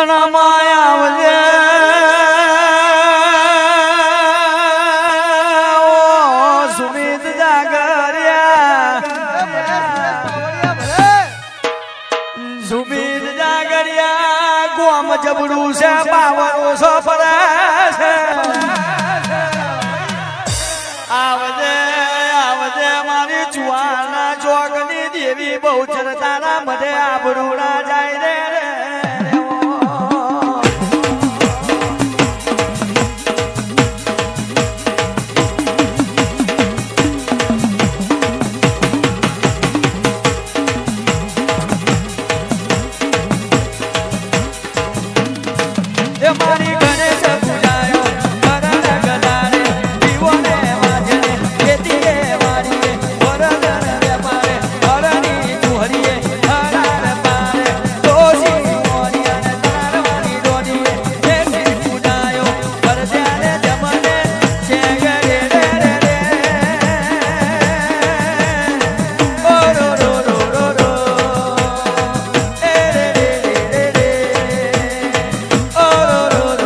અને માયા આવજે સુમિત જાગરિયા ગોમ જબડું છે બાવરો સો ફરે છે આવજે આવજે મારી જુવાના જોગની દેવી બહુચર તારા મઢે આબરૂડા જાય રે મારી ગણેશ પૂજાયો કરણ ગદારે દીવો ને વાજને ખેતીએ વાડીએ વરદન વેપારે હરની ચુહરીએ હરાર પારે દોષી મોરિયા ને તારવાની ડોડીએ ખેતી પૂજાયો કરજ્યાને જમને છે રે રે રે રે ઓ રો રો રો રો રો એ રે રે રે રે ઓ રો રો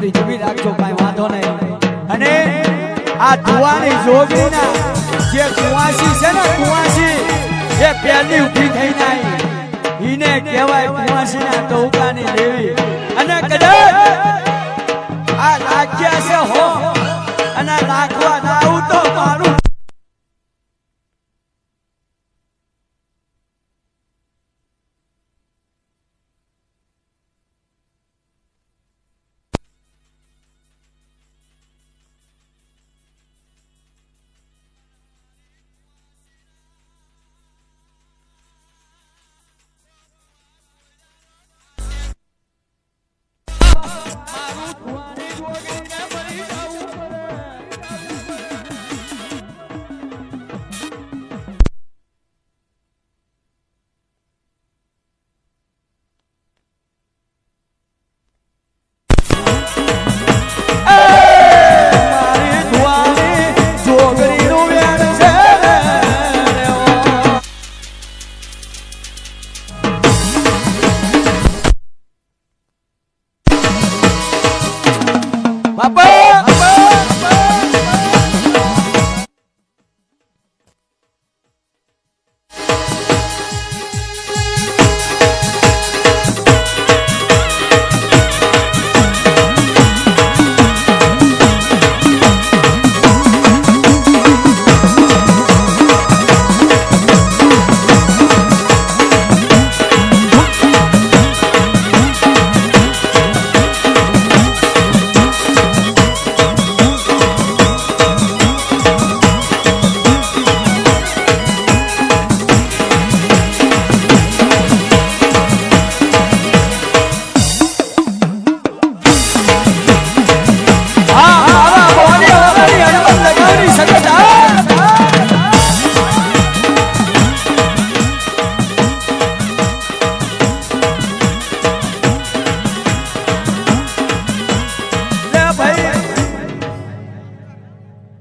ધીમી ધીમી રાખજો, કાંઈ વાંધો નહીં. અને આ ધુવાની જોગીના જે કુવાસી છે ને, કુવાસી એ પહેલી ઊભી થઈને આવી, ઈને કહેવાય કુવાસીના ટોકાની દેવી. અને કદાચ આ લાગ્યા છે હો, અને રાખવા ના આવું તો મારું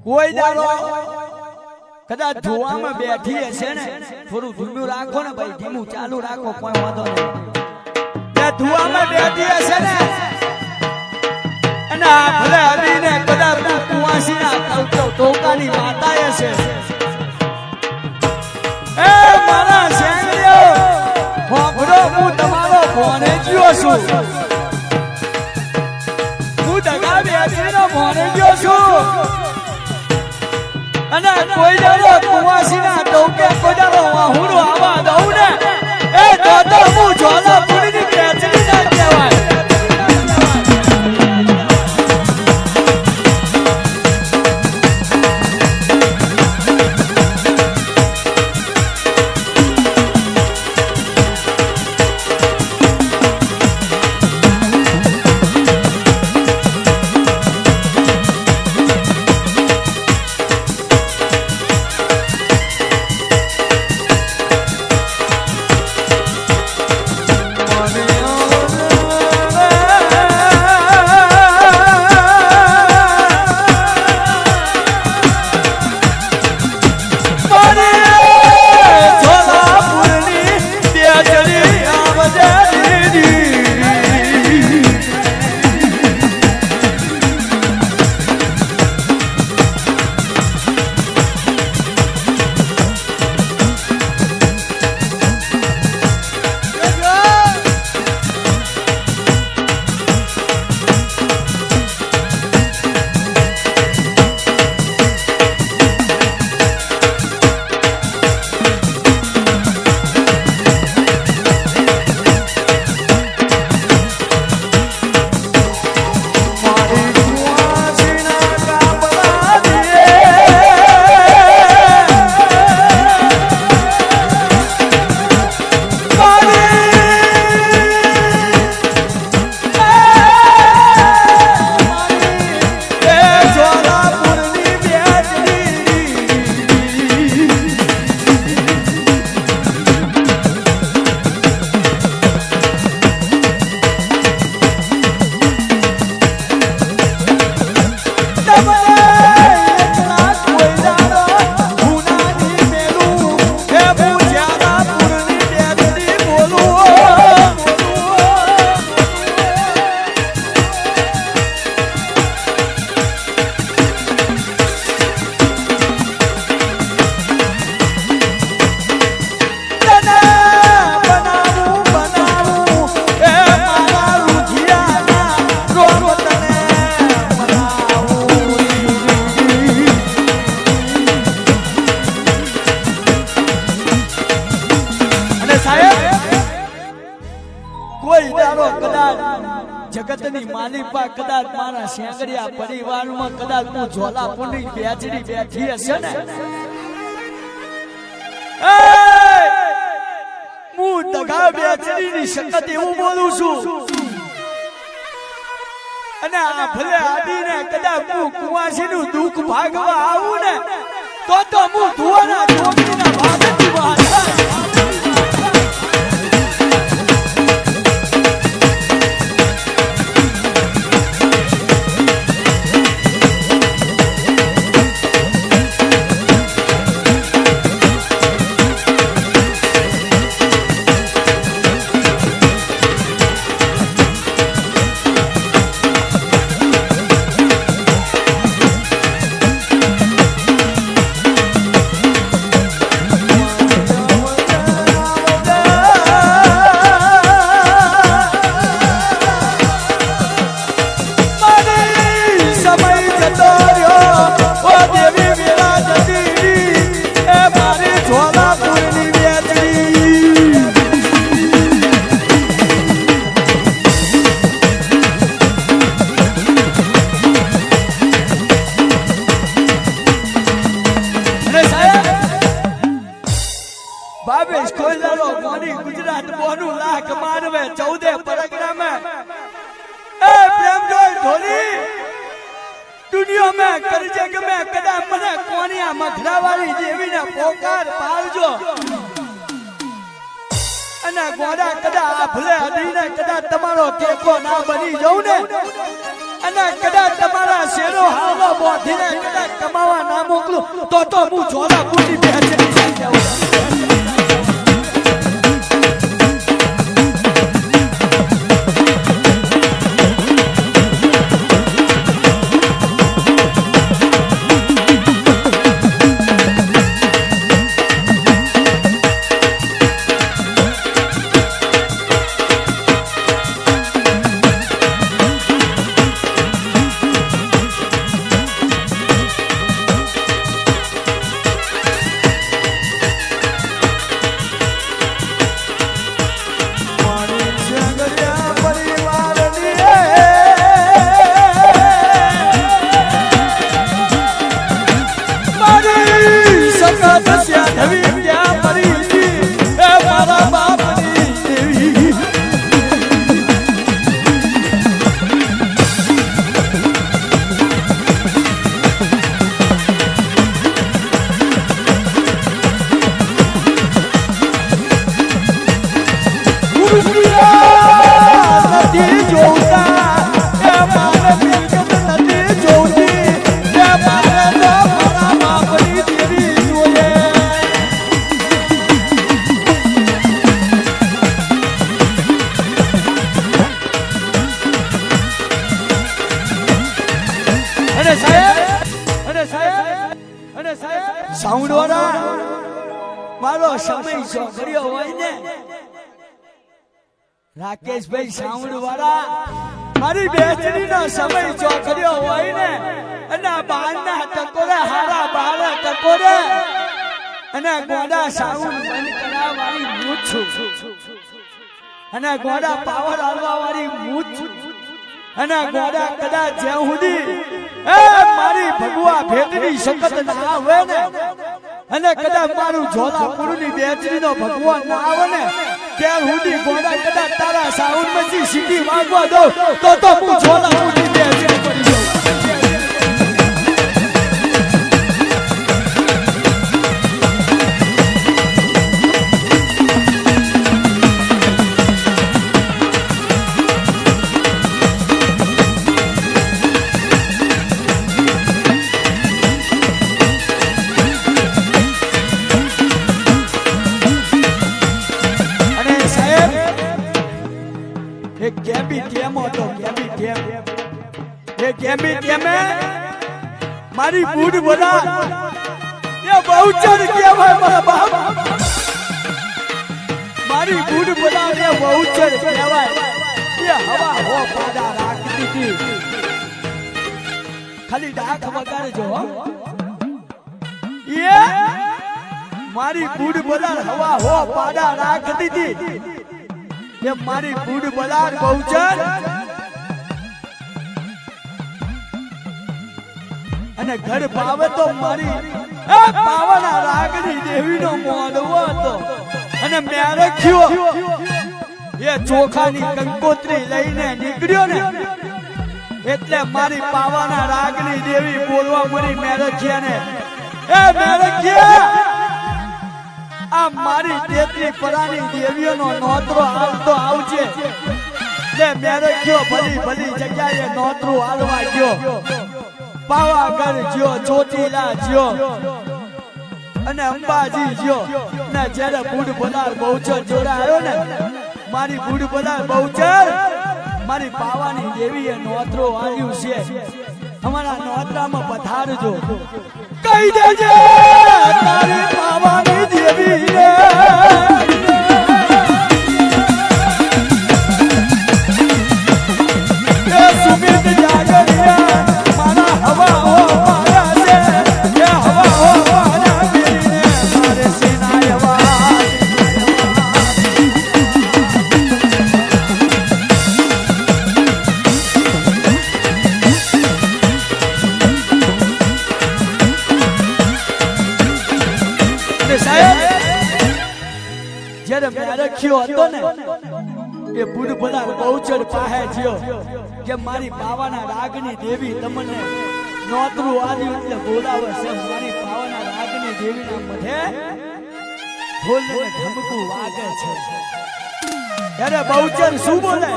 કોઈ દાડો કદાચ ધુવામાં બેઠી હશે ને, થોડું ધીમું રાખો ને ભાઈ, ધીમું ચાલુ રાખો, કોઈ વાંધો નહીં. તે ધુવામાં બેઠી હશે ને, અને આ ભલે હરીને કદાચ કુવાસીના ટોકાની માતા હશે. એ મારા શેંગડીઓ હોકડો, હું તમારો ભોણેજીયો છું, હું દગા બેઠીનો ભોણેજીયો છું. અને કોઈ દાડો કુવાસીના ટોકે કોઈ દાડો વાહુડો આવા દઉં ને, એ તો હું જોલાપુરીની બેચડી ના કહેવાય. જગતની માલિપા કદાચ મારા શેંગડિયા પરિવારમાં કદાચ હું ઝોલાપુરની બેચડી બેઠી હશે ને હું દગા બેચડીની શકત એવું બોલું છું અને આ ભલે આદિને કદાચ હું કુવાસીનું દુઃખ ભાગવા આવું ને તો હું ધુવાના ચોકડીના ભાગની વાત ગુજરાત બોનું લાખ માનવે 14 પરગના प्रेम ढोली दुनिया में करजे के मैं कदा मने कोनिया मखरा वाली देवी ने पोकार पालजो અને ગોડા કદા આ ભલે અડીને કદા તમારો કેકો ના બની જાઉં ને અને કદા તમારા શેરો હાલો બોધીને કદા કમાવા ના મોકલું તો હું ઝોલા પૂરી બેચડી થઈ જાઉં સાઉન્ડ વાળા મારો સમય ચોકડીઓ હોય ને રાકેશભાઈ સાઉન્ડ વાળા મારી બેચડીનો સમય ચોકડીઓ હોય ને અને બારના ટકોરે હારા બાર ટકોરે અને ગોડા સાઉન્ડ બંધ કરાવવાની હું છું અને ગોડા પાવર આવવા વાળી હું છું અને ગોડા કદાચ જ્યાં સુધી મારી ભગવા ભેટની શકત ના આવે ને અને કદાચ મારું ઝોલાપુરની બેચડીનો ભગવાન ના આવે ને ત્યાં સુધી ગોડા કદાચ તારા સાઉન્ડ માંથી સીધી વાગવા દઉં તો હું ઝોલાપુરની બેચડી પડી જાઉં મારી બૂઢ બોલા એ બહુચર કહેવાય મારા બાપ મારી બૂઢ બોલા એ બહુચર કહેવાય એ હવા હો પાડા રાખતી હતી ખાલી ડાક વગાડજો એ મારી બૂઢ બોલા હવા હો પાડા રાખતી હતી એ મારી બૂઢ બોલા બહુચર અને ઘર પાવે તો મારી એ પાવાના રાગની દેવીનો મોડવો હતો અને મેરખ્યો એ ચોખાની કંકોત્રી લઈને નીકળ્યો ને એટલે મારી પાવાના રાગની દેવી બોલવા મળી મેરખ્યાને એ મેરખ્યા આ મારી તેત્રી પરાની દેવીઓનો નોતરો આવતો આવજે લે મેરખ્યો ભલી ભલી જગ્યાએ નોતરું હાલવા ગયો પાવાગઢ જ્યો ચોટીલા જ્યો અને અંબાજી જ્યો ને જ્યારે બુડ બલાર બહુચર જોડાયો ને મારી બુડ બલાર બહુચર મારી પાવાની દેવીએ નોતરો આવ્યું છે અમારા નોતરામાં પધારજો કહી દેજે તારી પાવાની દેવીને સુમિત જાગરિયા મારા હવા હો મારા છે એ હવા હો મારા મેરીને મારે સેનાયવા જ્યારે મેરખ્યો હતો ને એ બુડ બલાર બહુચર પાહે જ્યો કે મારી પાવાના રાગની દેવી તમને નોતરું આલ્યું એટલે બોલાવે છે મારી પાવાના રાગની દેવીના મધે ઢોલને ઢમકું વાગે છે ત્યારે બહુચર શું બોલે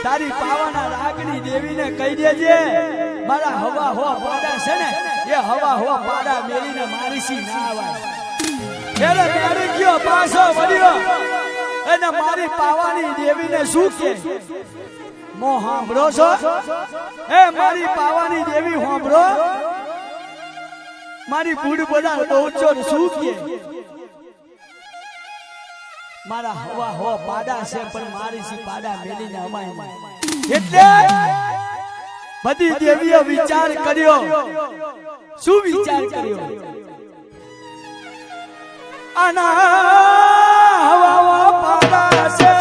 તારી પાવાના રાગની દેવીને કહી દેજે મારા હવા હો પાડા છે ને એ હવા હો પાડા મેલીને મારીસી ના આવાય ત્યારે મેરખ્યો પાછો વળ્યો અને મારી પાવાની દેવીને શું કે મો સાંભળો છો એ મારી પાવાની દેવી સાંભળો મારી બુડ બલાર બહુચર શું કે મારા હવા હો પાડા છે પણ મારી સી પાડા મેલીને અમાય એટલે બધી દેવીઓ વિચાર કર્યો શું વિચાર કર્યો આના હવા પાડા છે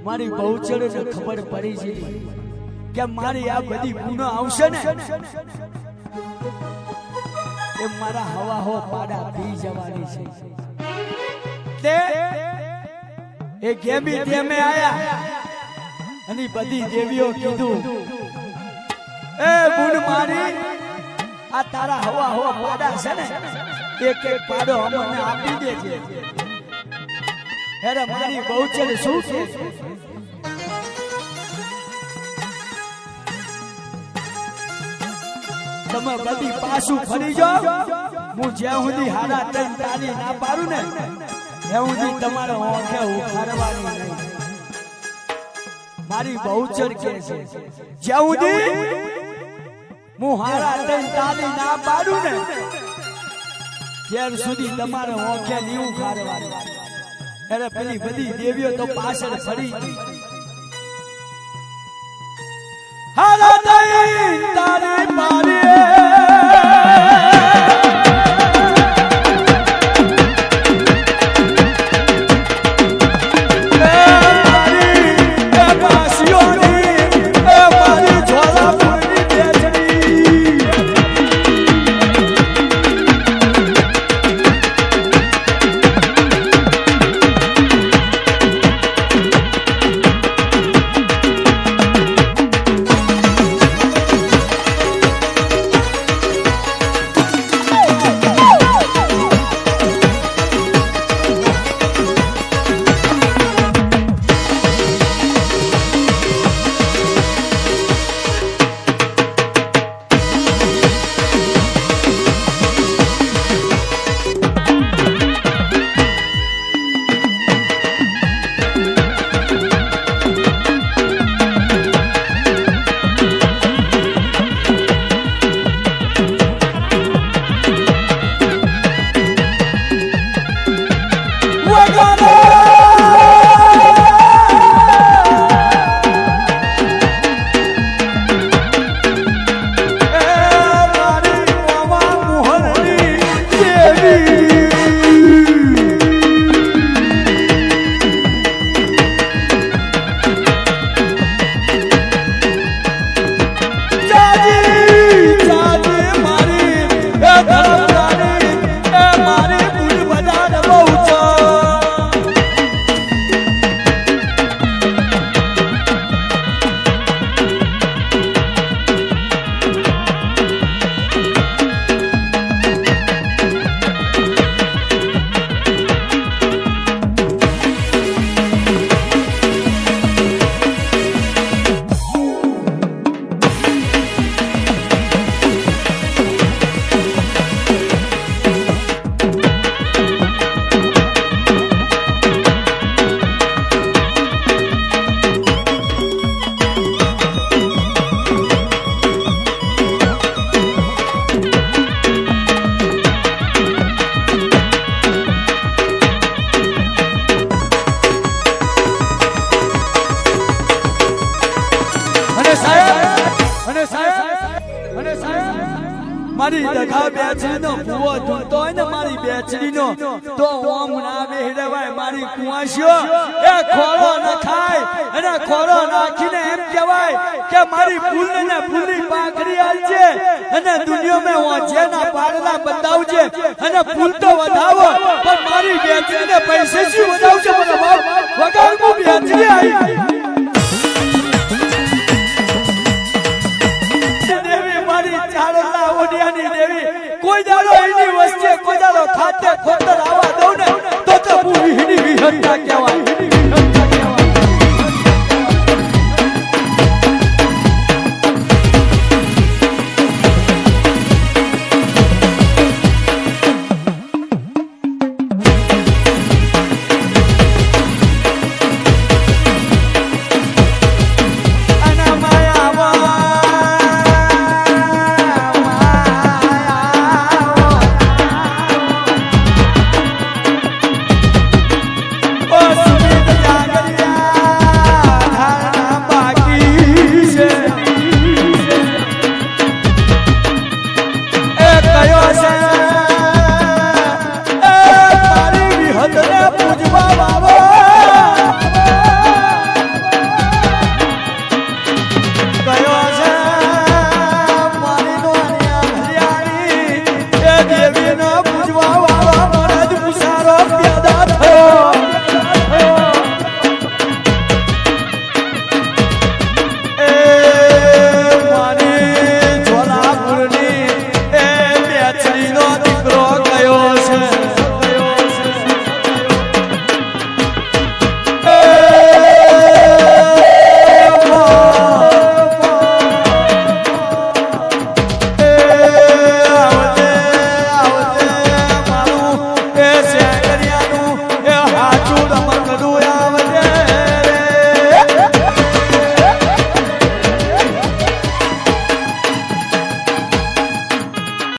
મારી બહુચર ખબર પડી છે કે મારી આ બધી ગુનો આવશે ને એ મારા હવા હો પાડા પી જવાની છે તે એ ગેમી તેમે આયા અને બધી દેવીઓ કીધું એ ગુણ મારી આ તારા હવા હો પાડા છે ને એક એક પાડો અમને આપી દેજે હેરે મારી બહુચર શું છે તમે બધી પાછું ફરી જાઓ હું જ્યાં સુધી હારા ત્રણ તારી ના પાડું ને ત્યાં સુધી તમારે ઓંખે ઉખાડવાની નહીં મારી બહુચર કે છે જ્યાં સુધી હું હારા ત્રણ તારી ના પાડું ને ત્યાર સુધી તમારે ઓંખે નહીં ઉખાડવાની અરે પેલી બધી દેવીઓ તો પાછળ ફરી હારા ત્રણ તારી પાડી દગા બેચડીનો ભૂવો ધૂણતો હોય ને મારી બેચડીનો તો ઓમ ના બેહરવાય મારી કુંવાશીઓ એ ખોળો ન ખાય અને ખોળો નાખીને એમ કહેવાય કે મારી ફૂલને ને ફૂલની પાંખડી આલજે અને દુનિયામાં વાંચેના પાડલા બતાવજે અને ફૂલ તો વધાવો પણ મારી બેચડીને પૈસે શું વધાવજો મને બાપ વગાડ હું બેચડી આવી કોઈ દાડો એની વચ્ચે કોઈ દાડો ખાતે ખોતર આવા દઉં ને તો હું વિહડી વિહડતા કહેવાય